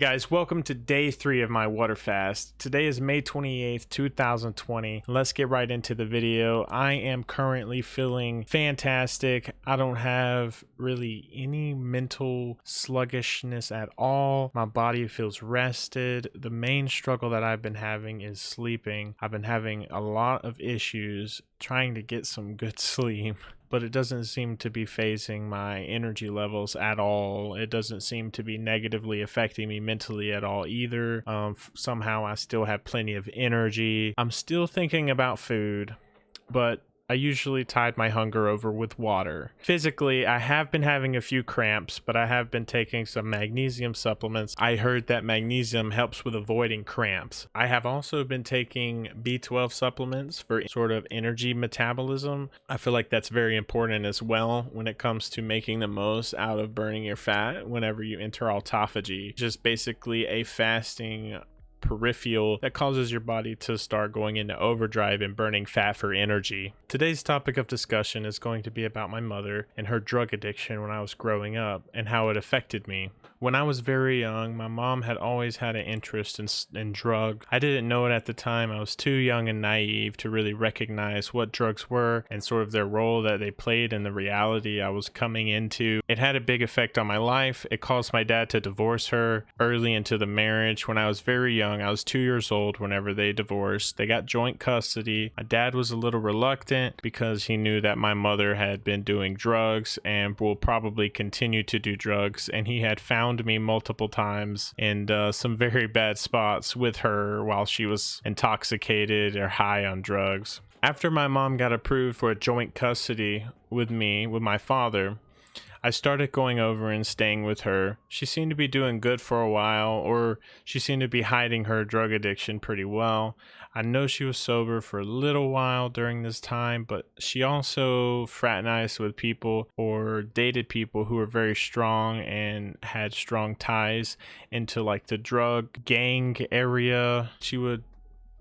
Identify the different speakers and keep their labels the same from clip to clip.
Speaker 1: Guys, welcome to day 3 of my water fast. Today is May 28th, 2020. Let's get right into the video. I am currently feeling fantastic. I don't have really any mental sluggishness at all. My body feels rested. The main struggle that I've been having is sleeping. I've been having a lot of issues trying to get some good sleep, but it doesn't seem to be phasing my energy levels at all. It doesn't seem to be negatively affecting me mentally at all either. Somehow I still have plenty of energy. I'm still thinking about food, but I usually tide my hunger over with water. Physically, I have been having a few cramps, but I have been taking some magnesium supplements. I heard that magnesium helps with avoiding cramps. I have also been taking B12 supplements for sort of energy metabolism. I feel like that's very important as well when it comes to making the most out of burning your fat whenever you enter autophagy. Just basically a fasting peripheral that causes your body to start going into overdrive and burning fat for energy. Today's topic of discussion is going to be about my mother and her drug addiction when I was growing up and how it affected me. When I was very young, my mom had always had an interest in drugs. I didn't know it at the time. I was too young and naive to really recognize what drugs were and sort of their role that they played in the reality I was coming into. It had a big effect on my life. It caused my dad to divorce her early into the marriage. When I was very young, I was 2 years old whenever they divorced. They got joint custody. My dad was a little reluctant because he knew that my mother had been doing drugs and will probably continue to do drugs, and he had found me multiple times in some very bad spots with her while she was intoxicated or high on drugs. After my mom got approved for a joint custody with my father, I started going over and staying with her. She seemed to be doing good for a while, or she seemed to be hiding her drug addiction pretty well. I know she was sober for a little while during this time, but she also fraternized with people or dated people who were very strong and had strong ties into like the drug gang area. She would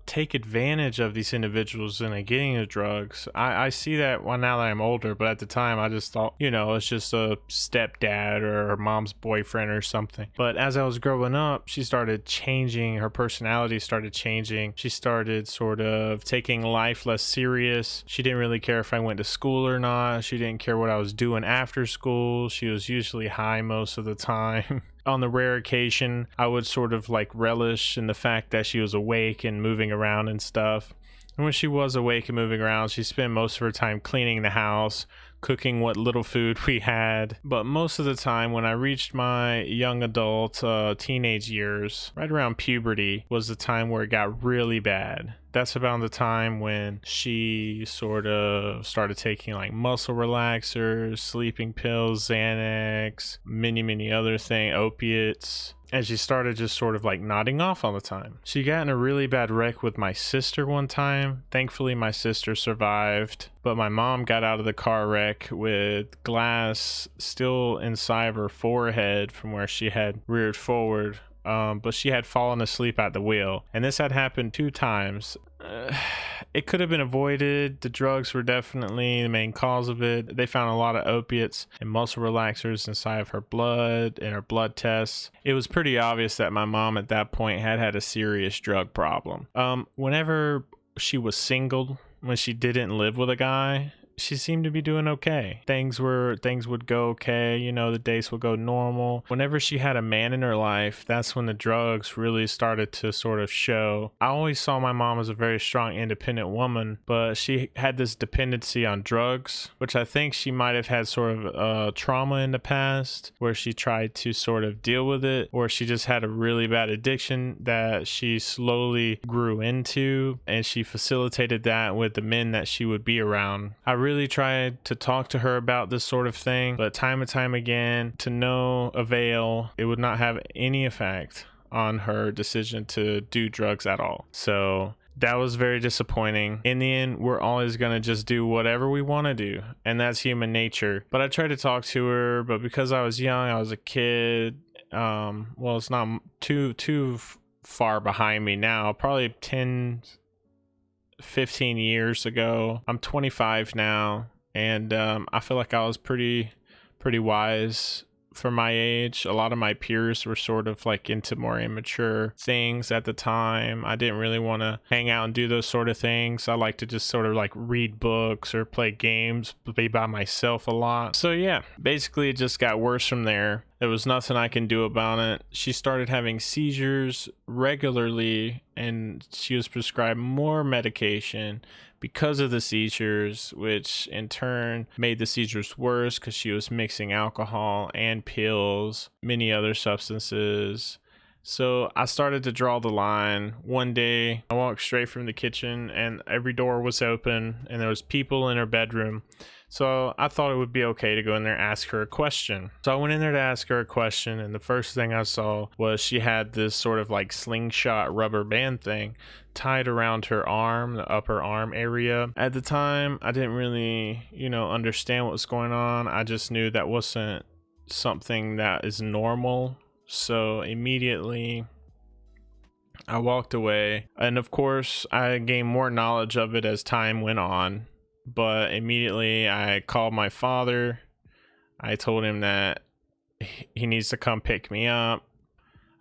Speaker 1: take advantage of these individuals and getting the drugs. I see that now that I'm older, but at the time I just thought, it's just a stepdad or her mom's boyfriend or something. But as I was growing up, she started changing. Her personality started changing. She started sort of taking life less serious. She didn't really care if I went to school or not. She didn't care what I was doing after school. She was usually high most of the time. On the rare occasion, I would sort of relish in the fact that she was awake and moving around and stuff. And when she was awake and moving around, she spent most of her time cleaning the house, cooking what little food we had. But most of the time, when I reached my young adult teenage years, right around puberty was the time where it got really bad. That's about the time when she sort of started taking muscle relaxers, sleeping pills, Xanax, many other things, opiates. And she started just sort of nodding off all the time. She got in a really bad wreck with my sister one time. Thankfully, my sister survived, but my mom got out of the car wreck with glass still inside of her forehead from where she had reared forward. But she had fallen asleep at the wheel, and this had happened 2 times. It could have been avoided. The drugs were definitely the main cause of it. They found a lot of opiates and muscle relaxers inside of her blood and her blood tests. It was pretty obvious that my mom at that point had a serious drug problem. Whenever she was single, when she didn't live with a guy, she seemed to be doing okay. Things would go okay, the days would go normal. Whenever she had a man in her life, that's when the drugs really started to sort of show. I always saw my mom as a very strong, independent woman, but she had this dependency on drugs, which I think she might have had sort of trauma in the past where she tried to sort of deal with it, or she just had a really bad addiction that she slowly grew into, and she facilitated that with the men that she would be around. I really tried to talk to her about this sort of thing, but time and time again, to no avail. It would not have any effect on her decision to do drugs at all. So that was very disappointing. In the end, we're always going to just do whatever we want to do, and that's human nature. But I tried to talk to her, but because I was young, I was a kid. It's not too far behind me now, probably 15 years ago. I'm 25 now, and I feel like I was pretty wise for my age. A lot of my peers were sort of like into more immature things at the time. I didn't really want to hang out and do those sort of things. I like to just sort of like read books or play games, be by myself a lot. So yeah, basically it just got worse from there. There was nothing I can do about it. She started having seizures regularly, and she was prescribed more medication because of the seizures, which in turn made the seizures worse because she was mixing alcohol and pills, many other substances. So I started to draw the line. One day I walked straight from the kitchen and every door was open and there was people in her bedroom. So I thought it would be okay to go in there and ask her a question. So I went in there to ask her a question, and the first thing I saw was she had this sort of like slingshot rubber band thing tied around her arm, the upper arm area. At the time, I didn't really, understand what was going on. I just knew that wasn't something that is normal. So immediately I walked away. And of course, I gained more knowledge of it as time went on. But immediately I called my father. I told him that he needs to come pick me up.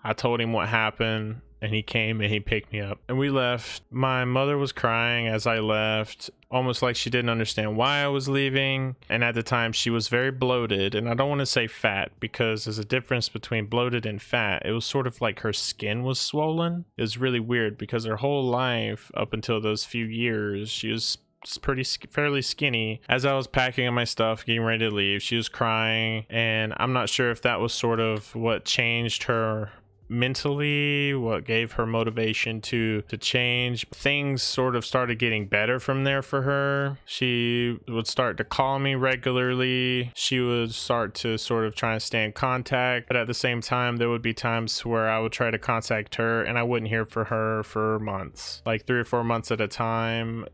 Speaker 1: I told him what happened, and he came and he picked me up. And we left. My mother was crying as I left, almost like she didn't understand why I was leaving. And at the time, she was very bloated. And I don't want to say fat because there's a difference between bloated and fat. It was sort of like her skin was swollen. It was really weird because her whole life, up until those few years, she was fairly skinny. As I was packing up my stuff, getting ready to leave, she was crying, and I'm not sure if that was sort of what changed her mentally, what gave her motivation to change. Things sort of started getting better from there for her. She would start to call me regularly. She would start to sort of try and stay in contact, but at the same time there would be times where I would try to contact her and I wouldn't hear from her for months, like 3 or 4 months at a time.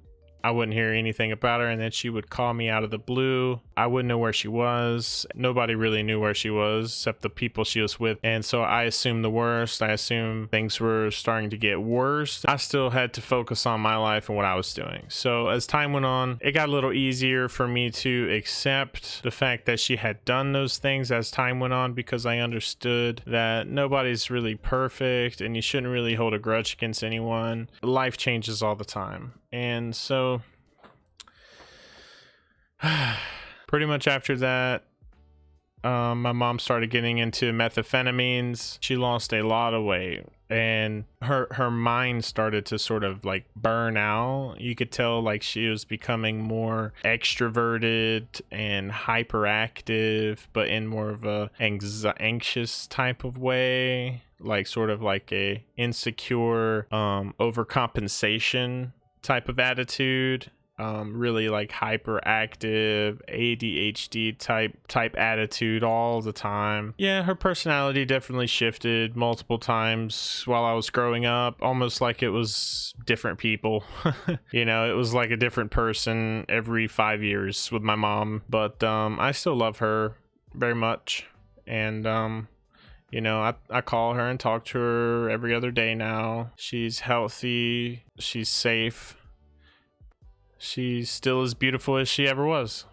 Speaker 1: I wouldn't hear anything about her, and then she would call me out of the blue. I wouldn't know where she was. Nobody really knew where she was except the people she was with, and so I assumed the worst. I assumed things were starting to get worse. I still had to focus on my life and what I was doing. So as time went on, it got a little easier for me to accept the fact that she had done those things as time went on, because I understood that nobody's really perfect and you shouldn't really hold a grudge against anyone. Life changes all the time. And so pretty much after that, my mom started getting into methamphetamines. She lost a lot of weight, and her mind started to sort of like burn out. You could tell like she was becoming more extroverted and hyperactive, but in more of a anxious type of way, like sort of like a insecure overcompensation type of attitude. Really like hyperactive ADHD type attitude all the time. Yeah, her personality definitely shifted multiple times while I was growing up, almost like it was different people. It was like a different person every 5 years with my mom, but I still love her very much. And I call her and talk to her every other day now. She's healthy, she's safe, she's still as beautiful as she ever was.